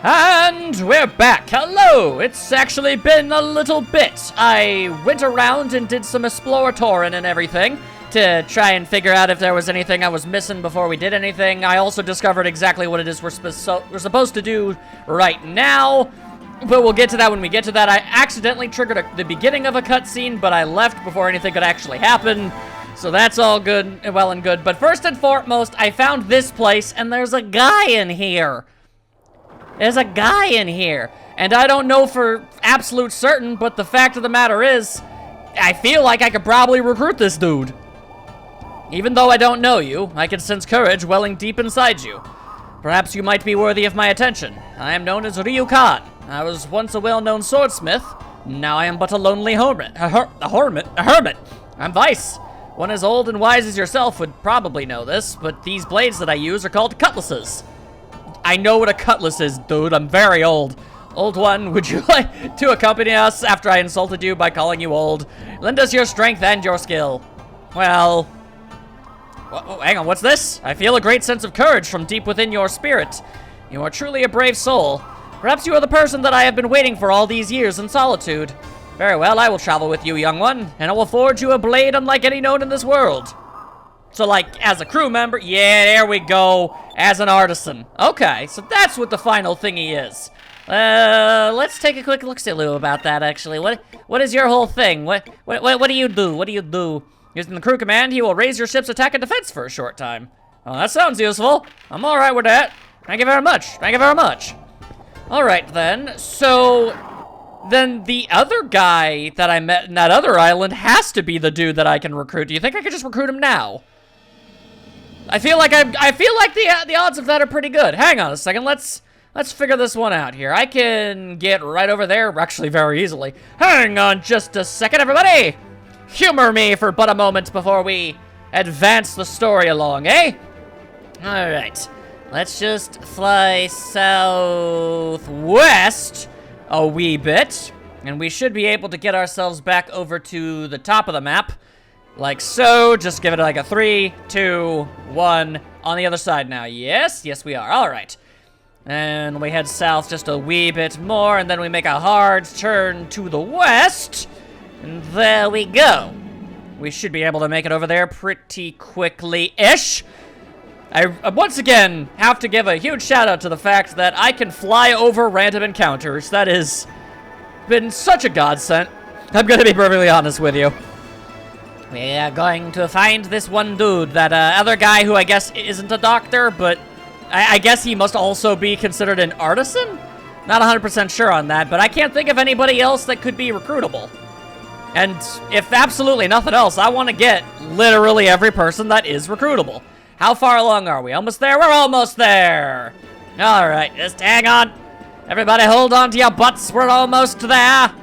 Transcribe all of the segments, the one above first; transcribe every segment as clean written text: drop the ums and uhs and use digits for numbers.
And we're back. Hello! It's actually been a little bit. I went around and did some exploring and everything to try and figure out if there was anything I was missing before we did anything. I also discovered exactly what it is we're supposed to do right now, but we'll get to that when we get to that. I accidentally triggered the beginning of a cutscene, but I left before anything could actually happen, so that's all good, well and good. But first and foremost, I found this place, and there's a guy in here. There's a guy in here, and I don't know for absolute certain, but the fact of the matter is, I feel like I could probably recruit this dude. Even though I don't know you, I can sense courage welling deep inside you. Perhaps you might be worthy of my attention. I am known as Ryu Khan. I was once a well-known swordsmith. Now I am but a lonely hermit. A hermit. I'm Vice. One as old and wise as yourself would probably know this, but these blades that I use are called cutlasses. I know what a cutlass is, dude. I'm very old. Old one, would you like to accompany us after I insulted you by calling you old? Lend us your strength and your skill. Well... Oh, hang on, what's this? I feel a great sense of courage from deep within your spirit. You are truly a brave soul. Perhaps you are the person that I have been waiting for all these years in solitude. Very well, I will travel with you, young one, and I will forge you a blade unlike any known in this world. So, like, as a crew member? Yeah, there we go. As an artisan. Okay, so that's what the final thingy is. Let's take a quick look-see-loo about that, actually. What is your whole thing? What do you do? What do you do? Using the crew command, he will raise your ship's attack and defense for a short time. Oh, that sounds useful. I'm alright with that. Thank you very much. Thank you very much. Alright, then. So, then the other guy that I met in that other island has to be the dude that I can recruit. Do you think I could just recruit him now? I feel like the odds of that are pretty good. Hang on a second. Let's figure this one out here. I can get right over there, actually very easily. Hang on just a second, everybody. Humor me for but a moment before we advance the story along, eh? All right. Let's just fly southwest a wee bit, and we should be able to get ourselves back over to the top of the map. Like so, just give it like a 3, 2, 1, on the other side now. Yes, yes we are, all right. And we head south just a wee bit more, and then we make a hard turn to the west, and there we go. We should be able to make it over there pretty quickly-ish. I once again have to give a huge shout out to the fact that I can fly over random encounters. That has been such a godsend. I'm gonna be perfectly honest with you. We are going to find this one dude, that other guy who I guess isn't a doctor, but I guess he must also be considered an artisan? Not 100% sure on that, but I can't think of anybody else that could be recruitable. And if absolutely nothing else, I want to get literally every person that is recruitable. How far along are we? Almost there? We're almost there! Alright, just hang on. Everybody hold on to your butts, we're almost there.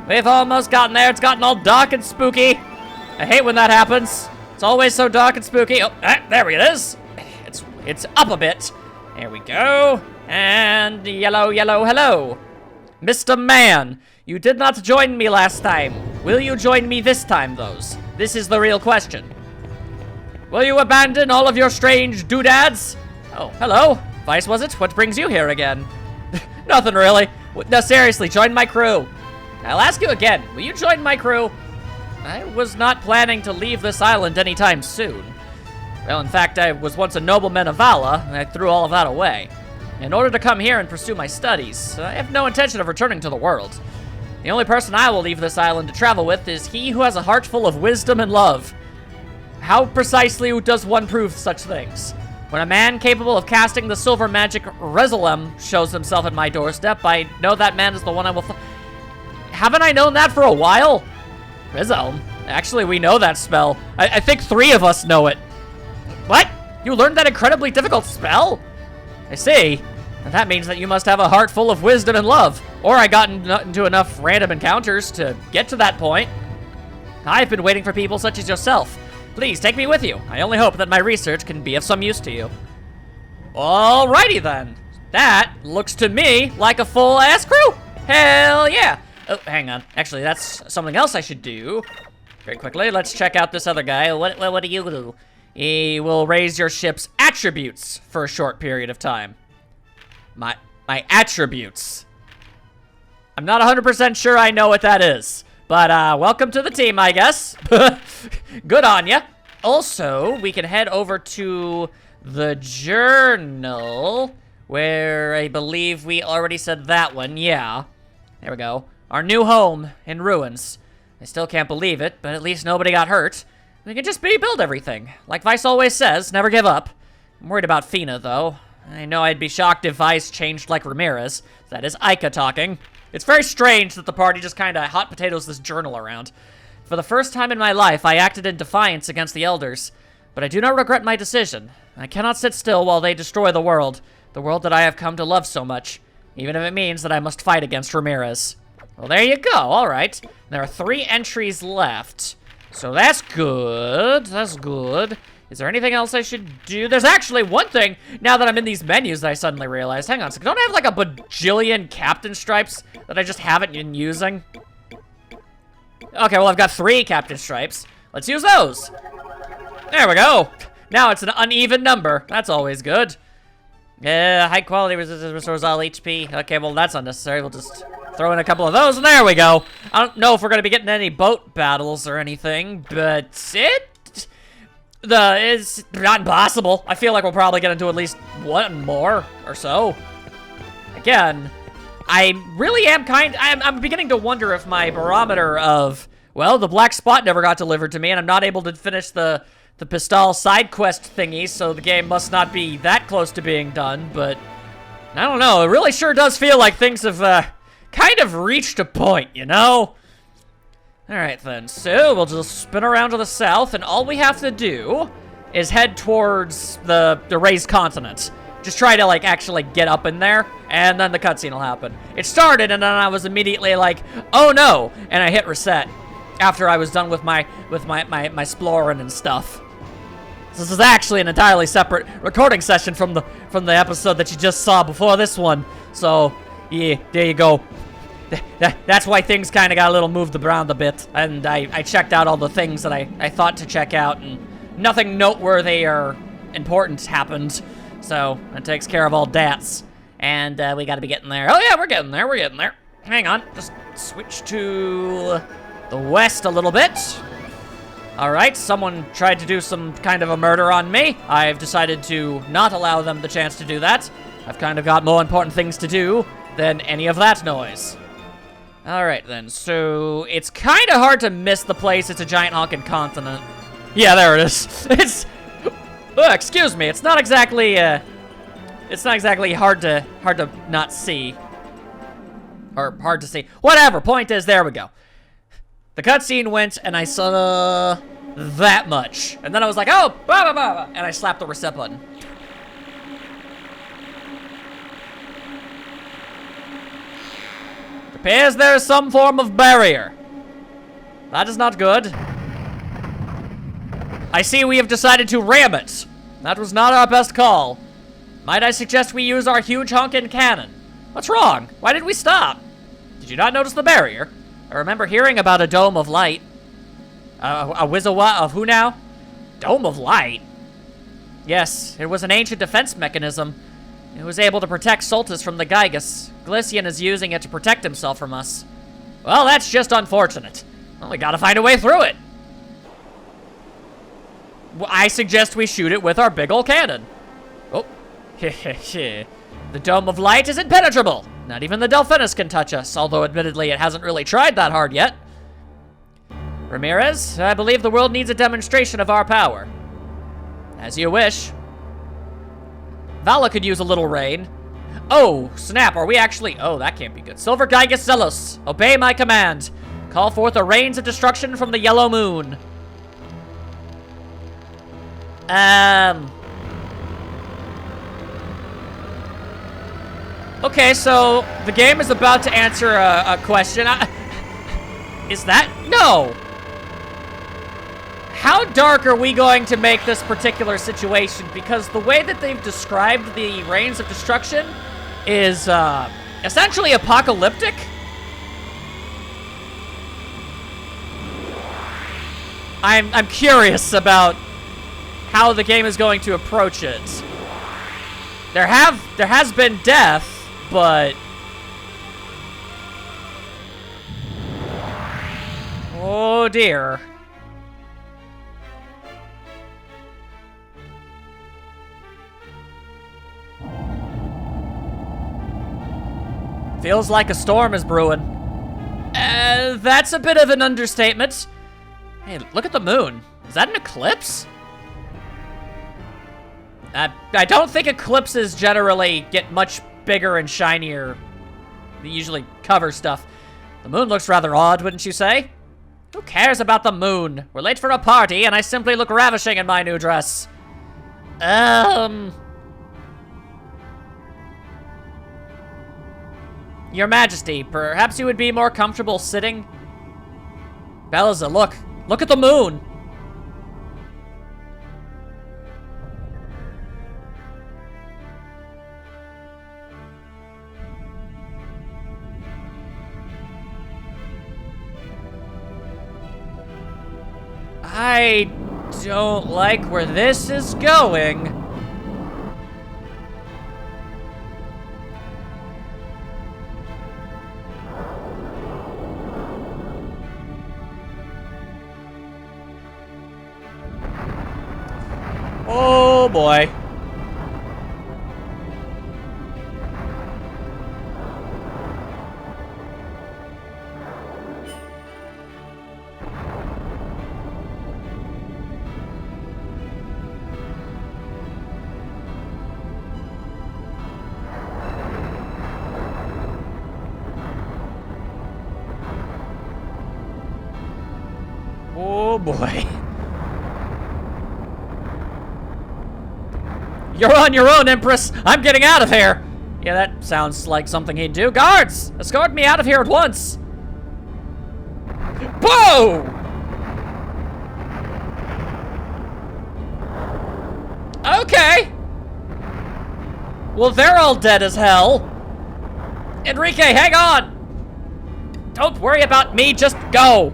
We've almost gotten there, it's gotten all dark and spooky. I hate when that happens. It's always so dark and spooky. Oh, there it is. It's up a bit. There we go. And yellow, yellow, hello. Mr. Man, you did not join me last time. Will you join me this time, though? This is the real question. Will you abandon all of your strange doodads? Oh, hello. Vice, was it? What brings you here again? Nothing really. No, seriously, join my crew. I'll ask you again. Will you join my crew? I was not planning to leave this island anytime soon. Well, in fact, I was once a nobleman of Vala, and I threw all of that away. In order to come here and pursue my studies, I have no intention of returning to the world. The only person I will leave this island to travel with is he who has a heart full of wisdom and love. How precisely does one prove such things? When a man capable of casting the silver magic Resolem shows himself at my doorstep, I know that man is the one I will Haven't I known that for a while? Resolem? Actually, we know that spell. I think 3 of us know it. What? You learned that incredibly difficult spell? I see. And that means that you must have a heart full of wisdom and love. Or I got into enough random encounters to get to that point. I've been waiting for people such as yourself. Please, take me with you. I only hope that my research can be of some use to you. Alrighty then. That looks to me like a full-ass crew. Hell yeah. Oh, hang on. Actually, that's something else I should do. Very quickly, let's check out this other guy. What do you do? He will raise your ship's attributes for a short period of time. My attributes. I'm not 100% sure I know what that is. But, welcome to the team, I guess. Good on ya. Also, we can head over to the journal, where I believe we already said that one. Yeah. There we go. Our new home in ruins. I still can't believe it, but at least nobody got hurt. We can just rebuild everything. Like Vice always says, never give up. I'm worried about Fina, though. I know I'd be shocked if Vice changed like Ramirez. That is Ica talking. It's very strange that the party just kind of hot potatoes this journal around. For the first time in my life, I acted in defiance against the elders. But I do not regret my decision. I cannot sit still while they destroy the world that I have come to love so much, even if it means that I must fight against Ramirez. Well, there you go. All right. There are 3 entries left. So that's good. That's good. Is there anything else I should do? There's actually one thing, now that I'm in these menus, that I suddenly realized. Hang on, so don't I have like a bajillion captain stripes that I just haven't been using? Okay, well, I've got 3 captain stripes. Let's use those. There we go. Now it's an uneven number. That's always good. Yeah, high quality restores all HP. Okay, well, that's unnecessary. We'll just throw in a couple of those, and there we go. I don't know if we're going to be getting any boat battles or anything, but it's not impossible. I feel like we'll probably get into at least one more or so. Again, I really am I'm beginning to wonder if my barometer of, well, the black spot never got delivered to me, and I'm not able to finish the Pistol side quest thingy, so the game must not be that close to being done, but I don't know. It really sure does feel like things have kind of reached a point, you know? Alright then, so we'll just spin around to the south, and all we have to do is head towards the raised continent. Just try to, like, actually get up in there, and then the cutscene will happen. It started, and then I was immediately like, oh no, and I hit reset after I was done with my exploring and stuff. This is actually an entirely separate recording session from the episode that you just saw before this one. So, yeah, there you go. That's why things kind of got a little moved around a bit, and I checked out all the things that I thought to check out, and nothing noteworthy or important happened, so that takes care of all dats, and we gotta be getting there. Oh yeah, we're getting there. Hang on, just switch to the west a little bit. All right, someone tried to do some kind of a murder on me. I've decided to not allow them the chance to do that. I've kind of got more important things to do than any of that noise. Alright then, so it's kind of hard to miss the place. It's a giant honking continent. Yeah, there it is. It's, excuse me, it's not exactly hard to not see. Or hard to see. Whatever, point is, there we go. The cutscene went, and I saw that much. And then I was like, oh, blah, blah, blah, blah, and I slapped the reset button. Appears there is some form of barrier. That is not good. I see we have decided to ram it. That was not our best call. Might I suggest we use our huge honkin' cannon? What's wrong? Why did we stop? Did you not notice the barrier? I remember hearing about a dome of light. A what of who now? Dome of light? Yes, it was an ancient defense mechanism. It was able to protect Soltis from the Gygus. Glycian is using it to protect himself from us. Well, that's just unfortunate. Well, we gotta find a way through it. Well, I suggest we shoot it with our big ol' cannon. Oh, the Dome of Light is impenetrable. Not even the Delphinus can touch us, although admittedly it hasn't really tried that hard yet. Ramirez, I believe the world needs a demonstration of our power. As you wish. Vala could use a little rain. Oh, snap, are we actually... Oh, that can't be good. Silver Gygus Zelos, obey my command. Call forth a rains of destruction from the yellow moon. Okay, so the game is about to answer a question. Is that... No! How dark are we going to make this particular situation? Because the way that they've described the Rains of Destruction is essentially apocalyptic. I'm curious about how the game is going to approach it. There has been death, but... oh dear. Feels like a storm is brewing. That's a bit of an understatement. Hey, look at the moon. Is that an eclipse? I don't think eclipses generally get much bigger and shinier. They usually cover stuff. The moon looks rather odd, wouldn't you say? Who cares about the moon? We're late for a party, and I simply look ravishing in my new dress. Your Majesty, perhaps you would be more comfortable sitting? Beliza, look. Look at the moon! I don't like where this is going. Oh boy. Oh boy. You're on your own, Empress. I'm getting out of here. Yeah, that sounds like something he'd do. Guards, escort me out of here at once. Whoa! Okay. Well, they're all dead as hell. Enrique, hang on. Don't worry about me, just go.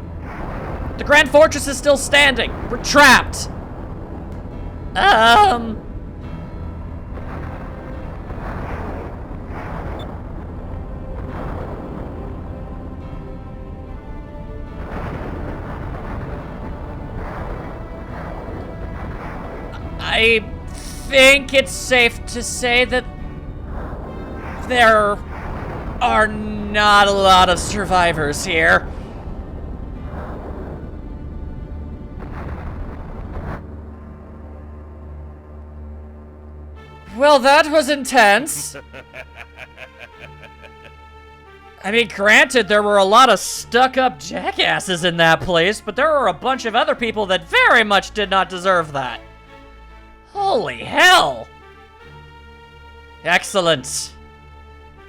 The Grand Fortress is still standing. We're trapped. I think it's safe to say that there are not a lot of survivors here. Well, that was intense. I mean, granted, there were a lot of stuck-up jackasses in that place, but there were a bunch of other people that very much did not deserve that. Holy hell! Excellent.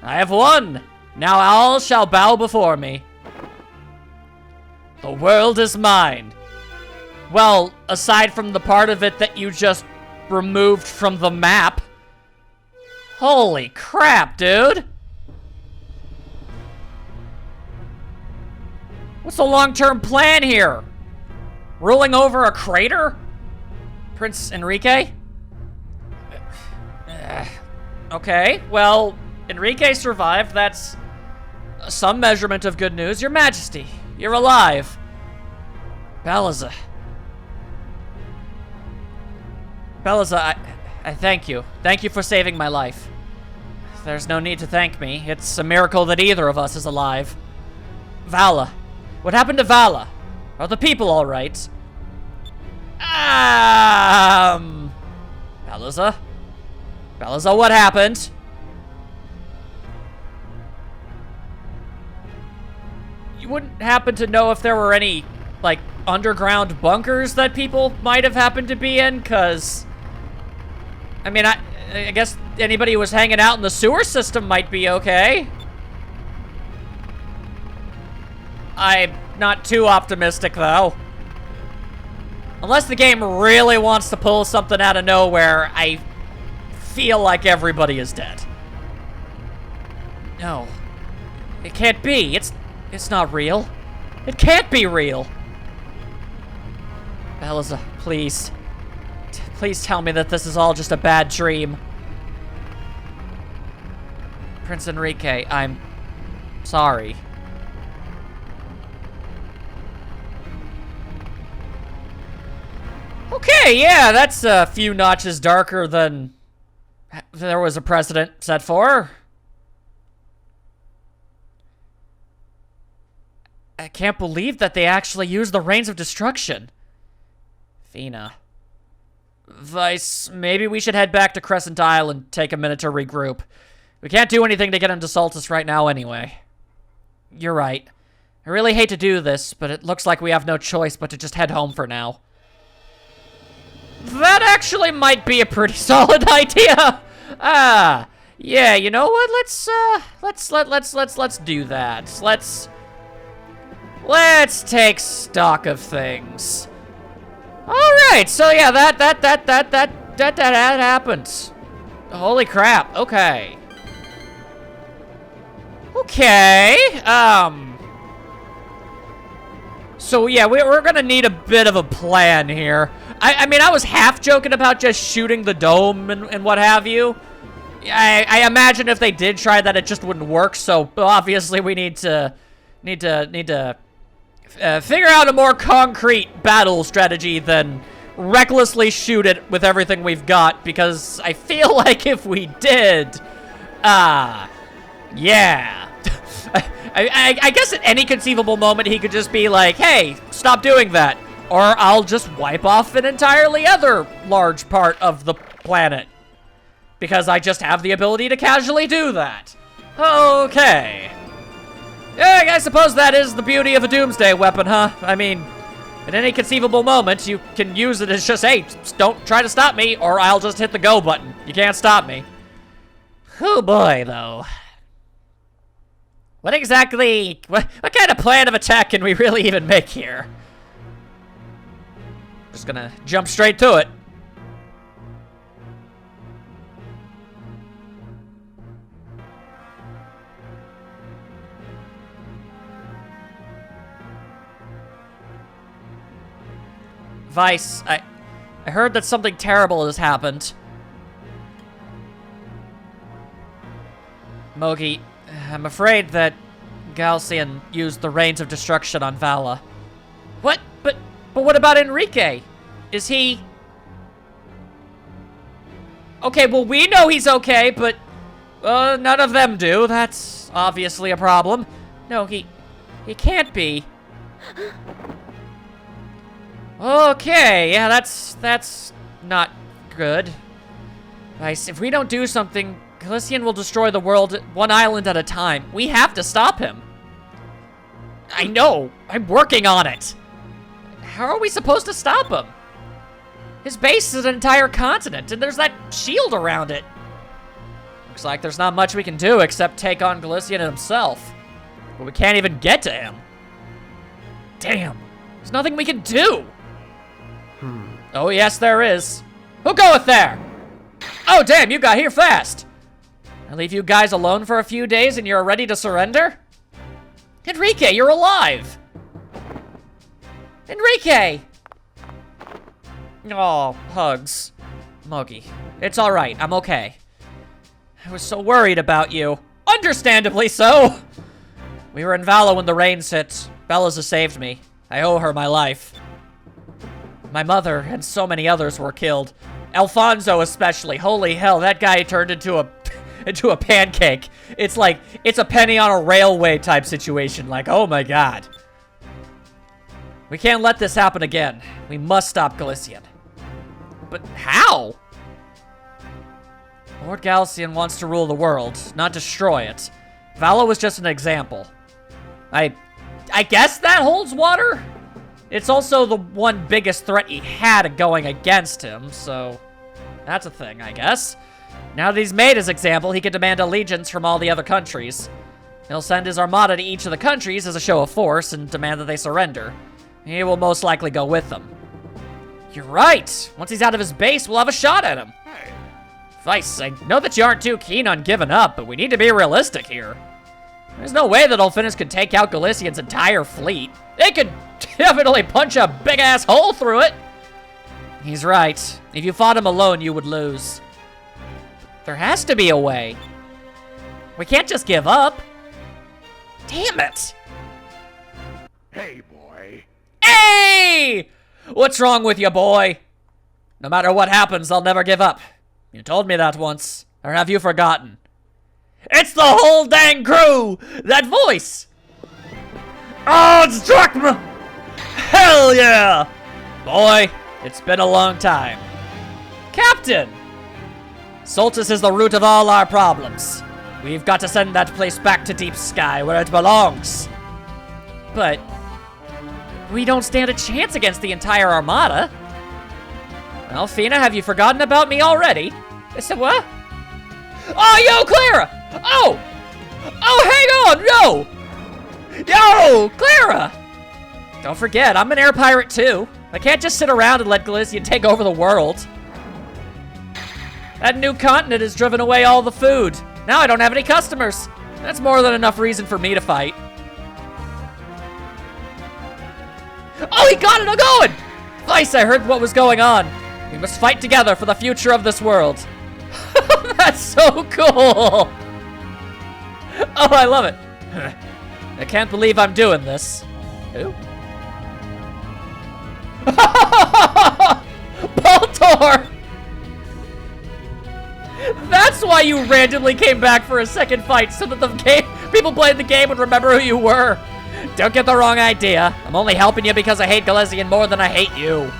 I have won. Now all shall bow before me. The world is mine. Well, aside from the part of it that you just removed from the map. Holy crap, dude! What's the long-term plan here? Ruling over a crater? Prince Enrique? Okay, well, Enrique survived. That's some measurement of good news. Your Majesty, you're alive. Beliza. Beliza, I thank you. Thank you for saving my life. There's no need to thank me. It's a miracle that either of us is alive. Vala. What happened to Vala? Are the people all right? Beliza? Beliza, what happened? You wouldn't happen to know if there were any, like, underground bunkers that people might have happened to be in? Cause, I mean, I guess anybody who was hanging out in the sewer system might be okay. I'm not too optimistic, though. Unless the game really wants to pull something out of nowhere, I feel like everybody is dead. No. It can't be. It's not real. It can't be real. Beliza, please. Please tell me that this is all just a bad dream. Prince Enrique, I'm sorry. Okay, yeah, that's a few notches darker than there was a precedent set for. I can't believe that they actually used the Rains of Destruction. Fina. Vice, maybe we should head back to Crescent Isle and take a minute to regroup. We can't do anything to get into Soltis right now anyway. You're right. I really hate to do this, but it looks like we have no choice but to just head home for now. That actually might be a pretty solid idea. Yeah, you know what? Let's do that. Let's take stock of things. All right, so yeah, that happened. Holy crap. Okay. So yeah, we're gonna need a bit of a plan here. I mean, I was half joking about just shooting the dome and what have you. I imagine if they did try that, it just wouldn't work. So obviously, we need to figure out a more concrete battle strategy than recklessly shoot it with everything we've got. Because I feel like if we did, yeah. I guess at any conceivable moment he could just be like, hey, stop doing that. Or I'll just wipe off an entirely other large part of the planet. Because I just have the ability to casually do that. Okay. Yeah, I suppose that is the beauty of a doomsday weapon, huh? I mean, at any conceivable moment, you can use it as just, hey, don't try to stop me, or I'll just hit the go button. You can't stop me. Oh boy, though. What exactly, what kind of plan of attack can we really even make here? Just gonna jump straight to it. Vice, I heard that something terrible has happened. Mogi, I'm afraid that Galcian used the Rains of Destruction on Vala. What? But what about Enrique? Is he... Okay, well, we know he's okay, but none of them do. That's obviously a problem. No, he can't be. Okay, yeah, that's not good. Nice. If we don't do something, Galician will destroy the world one island at a time. We have to stop him. I know. I'm working on it. How are we supposed to stop him? His base is an entire continent, and there's that shield around it. Looks like there's not much we can do except take on Galician himself. But we can't even get to him. Damn. There's nothing we can do. Oh, yes, there is. Who'll go with there? Oh, damn, you got here fast. I leave you guys alone for a few days and you're ready to surrender? Enrique, you're alive. Enrique! Oh, hugs. Mogi, it's all right. I'm okay. I was so worried about you. Understandably so. We were in Vala when the rains hit. Bella's saved me. I owe her my life. My mother and so many others were killed. Alfonso especially. Holy hell, that guy turned into a pancake. It's like, it's a penny on a railway type situation. Like, oh my god. We can't let this happen again. We must stop Galician. But how? Lord Galician wants to rule the world, not destroy it. Vala was just an example. I guess that holds water? It's also the one biggest threat he had going against him, so that's a thing, I guess. Now that he's made his example, he can demand allegiance from all the other countries. He'll send his armada to each of the countries as a show of force and demand that they surrender. He will most likely go with them. You're right. Once he's out of his base, we'll have a shot at him. Vice, I know that you aren't too keen on giving up, but we need to be realistic here. There's no way that Ulfinis could take out Galician's entire fleet. They could definitely punch a big-ass hole through it. He's right. If you fought him alone, you would lose. There has to be a way. We can't just give up. Damn it. Hey, boy. Hey! What's wrong with you, boy? No matter what happens, I'll never give up. You told me that once. Or have you forgotten? It's the whole dang crew! That voice! Oh, it struck me! Hell yeah! Boy, it's been a long time. Captain! Soltis is the root of all our problems. We've got to send that place back to Deep Sky where it belongs. But we don't stand a chance against the entire armada. Well, Fina, have you forgotten about me already? I said, what? Oh, yo, Clara! Oh! Oh, hang on! Yo! Yo, Clara! Don't forget, I'm an air pirate too. I can't just sit around and let Galicia take over the world. That new continent has driven away all the food. Now I don't have any customers. That's more than enough reason for me to fight. Oh, he got it! I'm going! Vice, I heard what was going on. We must fight together for the future of this world. That's so cool! Oh, I love it. I can't believe I'm doing this. Who? Baltor! That's why you randomly came back for a second fight, so that the people playing the game would remember who you were. Don't get the wrong idea. I'm only helping you because I hate Galician more than I hate you.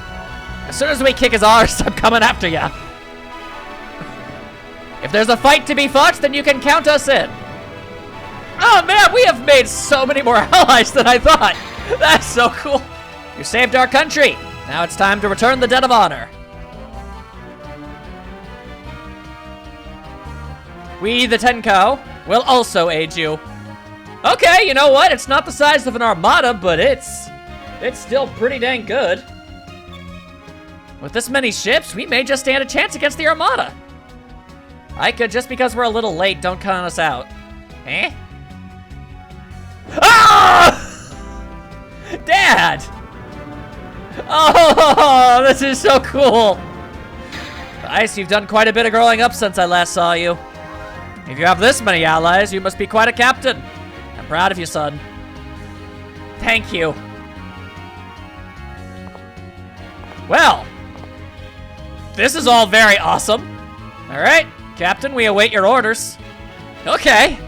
As soon as we kick his arse, I'm coming after you. If there's a fight to be fought, then you can count us in. Oh man, we have made so many more allies than I thought. That's so cool. You saved our country. Now it's time to return the debt of honor. We, the Tenko, will also aid you. Okay, you know what? It's not the size of an armada, but it's still pretty dang good. With this many ships, we may just stand a chance against the armada. I could, just because we're a little late, don't count us out. Eh? Ah! Dad! Oh, this is so cool. Ice, you've done quite a bit of growing up since I last saw you. If you have this many allies, you must be quite a captain. I'm proud of you, son. Thank you. Well, this is all very awesome. All right, Captain, we await your orders. Okay.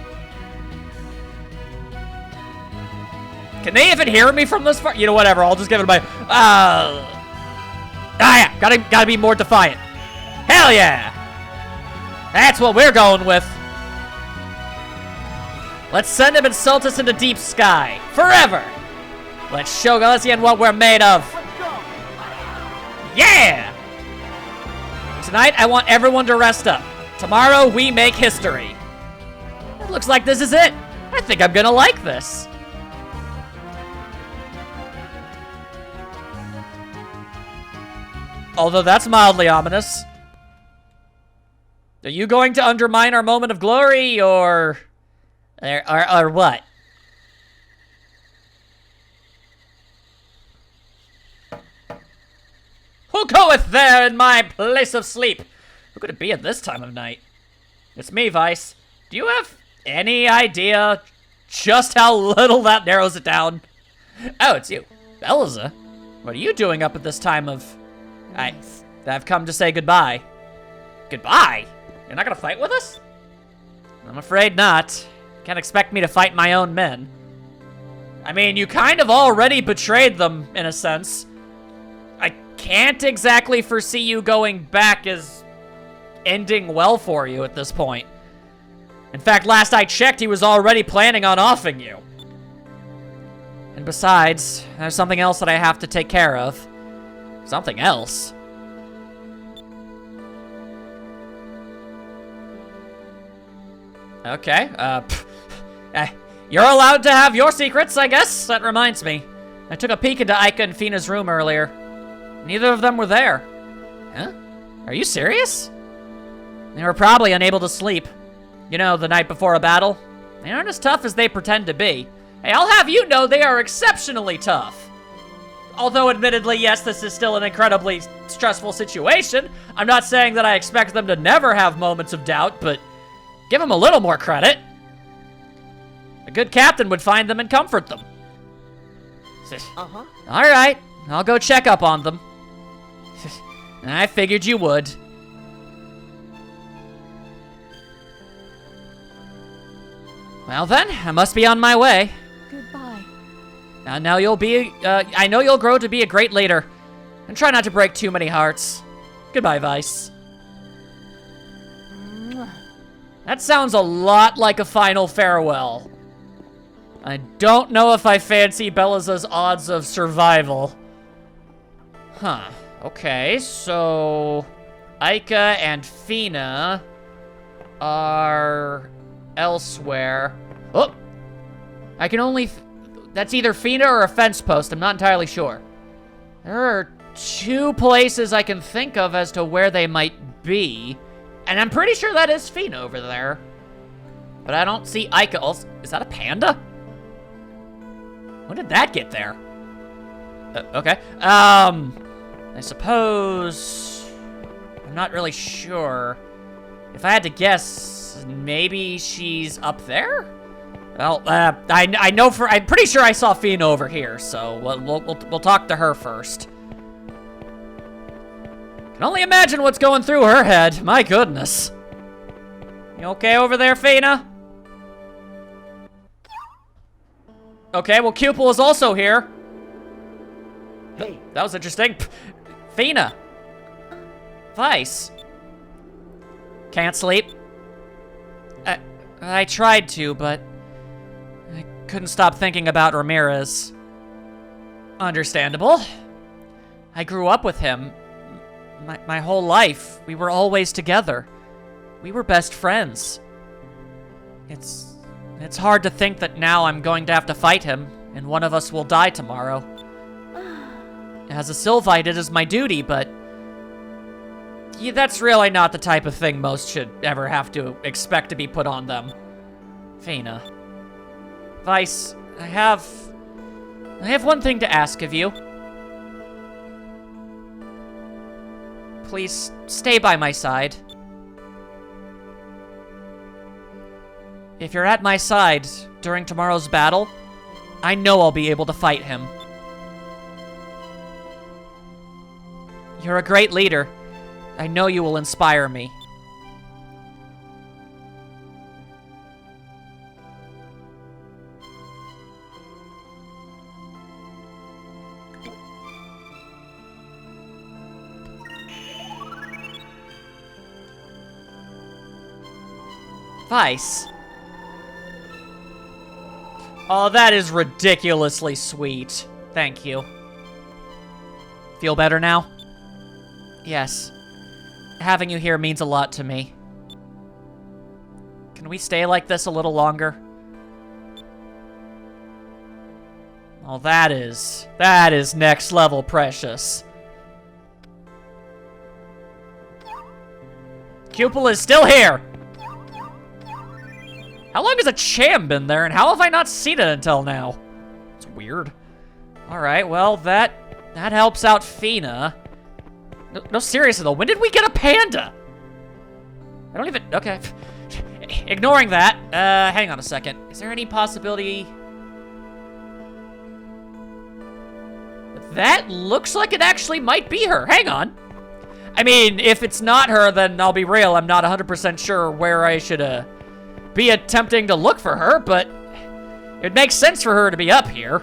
Can they even hear me from this far? You know, whatever, I'll just give it my, yeah, gotta be more defiant. Hell yeah. That's what we're going with. Let's send him and Soltis into Deep Sky. Forever! Let's show Galician what we're made of. Yeah! Tonight, I want everyone to rest up. Tomorrow, we make history. It looks like this is it. I think I'm gonna like this. Although that's mildly ominous. Are you going to undermine our moment of glory, or what? Who goeth there in my place of sleep? Who could it be at this time of night? It's me, Vice. Do you have any idea just how little that narrows it down? Oh, it's you. Eliza, what are you doing up at this time of... I've come to say goodbye. Goodbye? You're not gonna fight with us? I'm afraid not. Can't expect me to fight my own men. I mean, you kind of already betrayed them, in a sense. I can't exactly foresee you going back as ending well for you at this point. In fact, last I checked, he was already planning on offing you. And besides, there's something else that I have to take care of. Something else? Okay, you're allowed to have your secrets, I guess. That reminds me. I took a peek into Ika and Fina's room earlier. Neither of them were there. Huh? Are you serious? They were probably unable to sleep. You know, the night before a battle. They aren't as tough as they pretend to be. Hey, I'll have you know they are exceptionally tough. Although, admittedly, yes, this is still an incredibly stressful situation. I'm not saying that I expect them to never have moments of doubt, but give them a little more credit. A good captain would find them and comfort them. Uh-huh. All right, I'll go check up on them. I figured you would. Well then, I must be on my way. Goodbye. Now you'll be, I know you'll grow to be a great leader. And try not to break too many hearts. Goodbye, Vice. Mwah. That sounds a lot like a final farewell. I don't know if I fancy Bella's odds of survival. Huh. Okay, so Aika and Fina are elsewhere. Oh! I can only... That's either Fina or a fence post. I'm not entirely sure. There are 2 places I can think of as to where they might be. And I'm pretty sure that is Fina over there. But I don't see Aika. Also, is that a panda? When did that get there? Okay. I suppose... I'm not really sure. If I had to guess, maybe she's up there? Well, I know for... I'm pretty sure I saw Fina over here, so we'll talk to her first. Can only imagine what's going through her head. My goodness. You okay over there, Fina? Okay, well, Cupel is also here. Hey. That was interesting. Fina. Vice. Can't sleep? I tried to, but I couldn't stop thinking about Ramirez. Understandable. I grew up with him. My whole life, we were always together. We were best friends. It's hard to think that now I'm going to have to fight him, and one of us will die tomorrow. As a Sylvite, it is my duty, but... yeah, that's really not the type of thing most should ever have to expect to be put on them. Fina. Vice, I have one thing to ask of you. Please, stay by my side. If you're at my side during tomorrow's battle, I know I'll be able to fight him. You're a great leader. I know you will inspire me. Vice. Oh, that is ridiculously sweet. Thank you. Feel better now? Yes. Having you here means a lot to me. Can we stay like this a little longer? Oh, that is next level precious. Cupel is still here! How long has a Cham been there, and how have I not seen it until now? It's weird. Alright, well, that helps out Fina. No, seriously though, when did we get a panda? I don't even... okay. Ignoring that, hang on a second. Is there any possibility... That looks like it actually might be her. Hang on. I mean, if it's not her, then I'll be real. I'm not 100% sure where I should, be attempting to look for her, but it makes sense for her to be up here.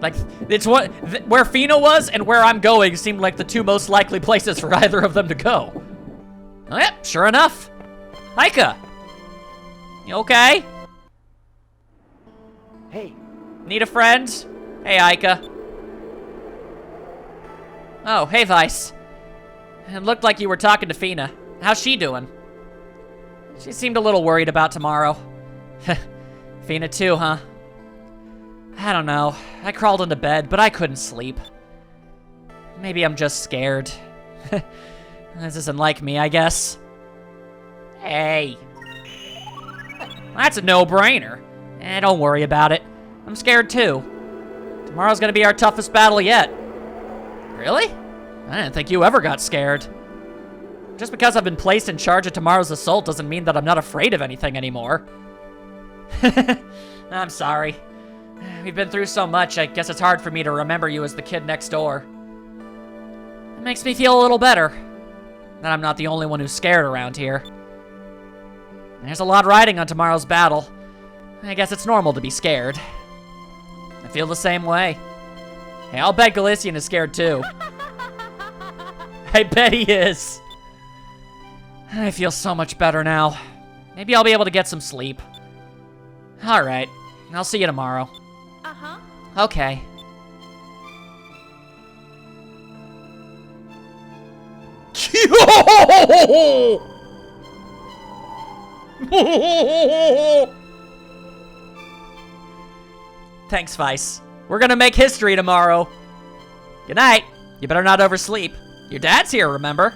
Like, it's what where Fina was and where I'm going seemed like the 2 most likely places for either of them to go. Oh, yep, sure enough. Aika. You okay? Hey. Need a friend? Hey, Aika. Oh, hey, Vice. It looked like you were talking to Fina. How's she doing? She seemed a little worried about tomorrow. Fina too, huh? I don't know. I crawled into bed, but I couldn't sleep. Maybe I'm just scared. This isn't like me, I guess. Hey. That's a no-brainer. Don't worry about it. I'm scared too. Tomorrow's gonna be our toughest battle yet. Really? I didn't think you ever got scared. Just because I've been placed in charge of tomorrow's assault doesn't mean that I'm not afraid of anything anymore. I'm sorry. We've been through so much, I guess it's hard for me to remember you as the kid next door. It makes me feel a little better that I'm not the only one who's scared around here. There's a lot riding on tomorrow's battle. I guess it's normal to be scared. I feel the same way. Hey, I'll bet Galician is scared too. I bet he is. I feel so much better now. Maybe I'll be able to get some sleep. Alright, I'll see you tomorrow. Uh-huh. Okay. Thanks, Vice. We're gonna make history tomorrow. Good night. You better not oversleep. Your dad's here, remember?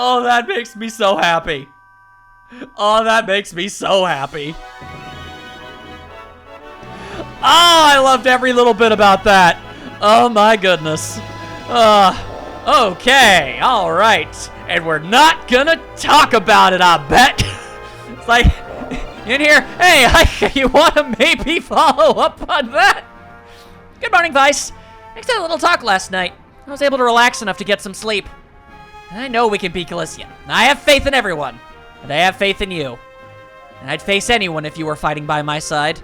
Oh, that makes me so happy. Oh, that makes me so happy. Oh, I loved every little bit about that. Oh my goodness. Okay, all right. And we're not gonna talk about it, I bet. It's like, in here, hey, you wanna maybe follow up on that? Good morning, Vice. Thanks to a little talk last night. I was able to relax enough to get some sleep. I know we can beat Galician. I have faith in everyone. And I have faith in you. And I'd face anyone if you were fighting by my side.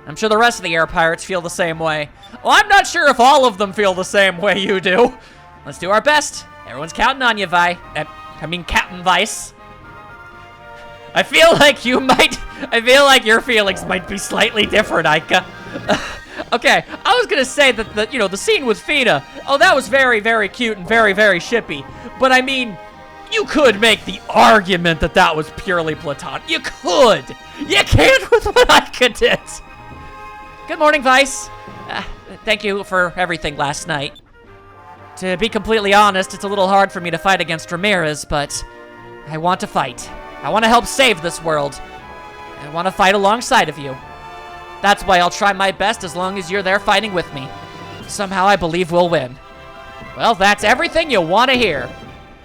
I'm sure the rest of the air pirates feel the same way. Well, I'm not sure if all of them feel the same way you do. Let's do our best. Everyone's counting on you, Captain Vice. I feel like your feelings might be slightly different, Aika. Okay, I was gonna say that the scene with Fina, oh, that was very, very cute and very, very shippy. But I mean, you could make the argument that that was purely platonic. You could. You can't with what Aika did. Good morning, Vice. Thank you for everything last night. To be completely honest, it's a little hard for me to fight against Ramirez, but I want to fight. I want to help save this world. I want to fight alongside of you. That's why I'll try my best as long as you're there fighting with me. Somehow I believe we'll win. Well, that's everything you want to hear.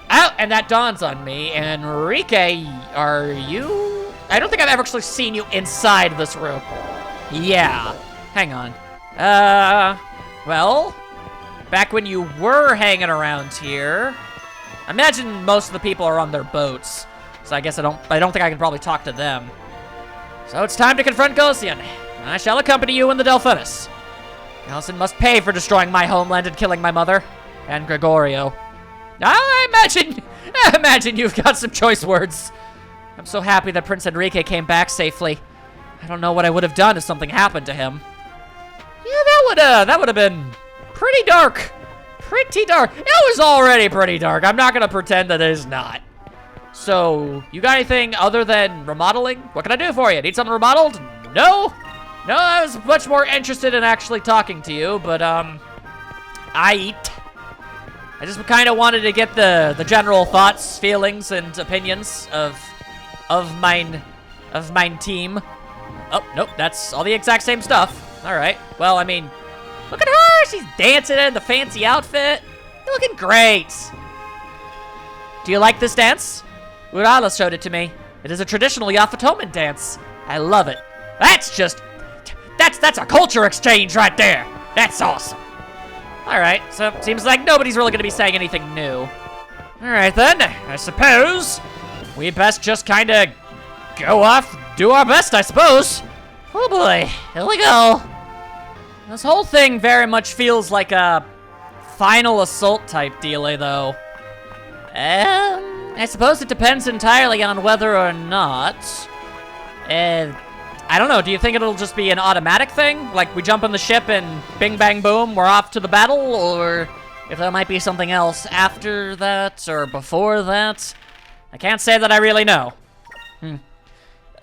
Oh, and that dawns on me. Enrique, are you... I don't think I've ever actually seen you inside this room. Yeah. Hang on. Well, back when you were hanging around here, I imagine most of the people are on their boats. So I guess I don't think I can probably talk to them. So it's time to confront Galician. I shall accompany you in the Delphinus. Galician must pay for destroying my homeland and killing my mother. And Gregorio. I imagine you've got some choice words. I'm so happy that Prince Enrique came back safely. I don't know what I would have done if something happened to him. Yeah, that would have been pretty dark. Pretty dark. It was already pretty dark. I'm not gonna pretend that it is not. So, you got anything other than remodeling? What can I do for you? Need something remodeled? No? No, I was much more interested in actually talking to you, but, I just kind of wanted to get the general thoughts, feelings, and opinions of mine team. Oh, nope, that's all the exact same stuff. All right, well, I mean, look at her. She's dancing in the fancy outfit. You're looking great. Do you like this dance? Urala showed it to me. It is a traditional Yafatoman dance. I love it. That's a culture exchange right there. That's awesome. All right, so it seems like nobody's really gonna be saying anything new. All right then, I suppose we best just kind of go off, do our best, I suppose. Oh boy, here we go. This whole thing very much feels like a final assault type dealie, though. I suppose it depends entirely on whether or not. I don't know, do you think it'll just be an automatic thing? Like, we jump in the ship and bing, bang, boom, we're off to the battle? Or if there might be something else after that or before that? I can't say that I really know.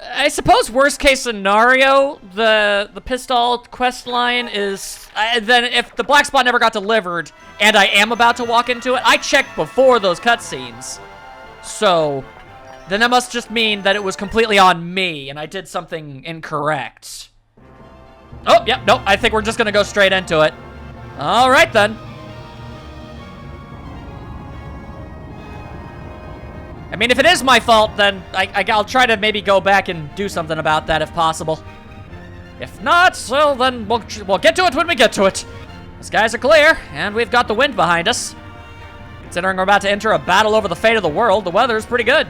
I suppose worst case scenario, the pistol quest line is, then if the black spot never got delivered and I am about to walk into it, I checked before those cutscenes. So, then that must just mean that it was completely on me and I did something incorrect. Oh, yep, nope, I think we're just gonna go straight into it. All right, then. I mean, if it is my fault, then I'll try to maybe go back and do something about that if possible. If not, well, then we'll get to it when we get to it. The skies are clear, and we've got the wind behind us. Considering we're about to enter a battle over the fate of the world, the weather is pretty good.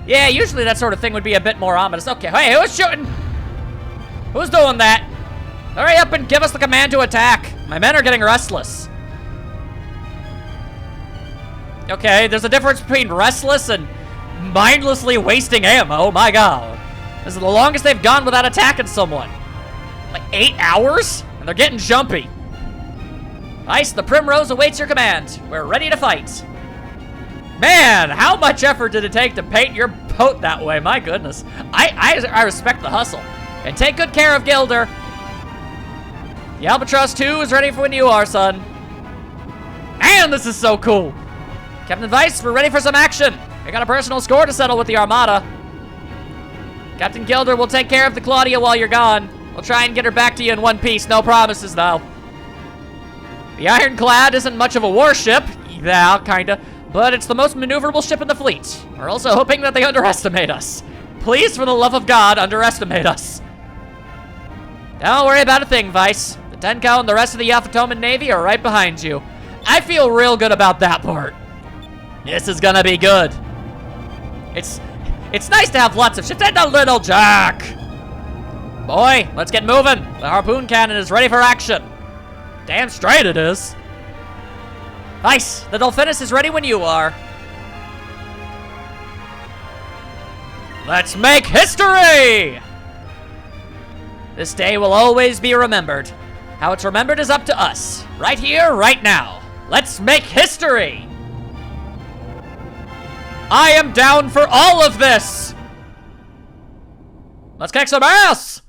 Yeah, usually that sort of thing would be a bit more ominous. Okay, hey, who's shooting? Who's doing that? Hurry up and give us the command to attack. My men are getting restless. Okay, there's a difference between restless and mindlessly wasting ammo. My God. This is the longest they've gone without attacking someone. Like 8 hours? And they're getting jumpy. Ice, the Primrose awaits your command. We're ready to fight. Man, how much effort did it take to paint your boat that way? My goodness. I respect the hustle. And take good care of Gilder. The Albatross 2 is ready for when you are, son. Man, this is so cool. Captain Weiss, we're ready for some action. I got a personal score to settle with the Armada. Captain Gilder will take care of the Claudia while you're gone. We'll try and get her back to you in one piece. No promises, though. The Ironclad isn't much of a warship. Yeah, kinda. But it's the most maneuverable ship in the fleet. We're also hoping that they underestimate us. Please, for the love of God, underestimate us. Don't worry about a thing, Weiss. The Tenko and the rest of the Yafatoman Navy are right behind you. I feel real good about that part. This is gonna be good. It's nice to have lots of ships and a little Jack. Boy, let's get moving. The harpoon cannon is ready for action. Damn straight it is. Weiss, the Dolphinus is ready when you are. Let's make history! This day will always be remembered. How it's remembered is up to us. Right here, right now. Let's make history! I am down for all of this! Let's kick some ass!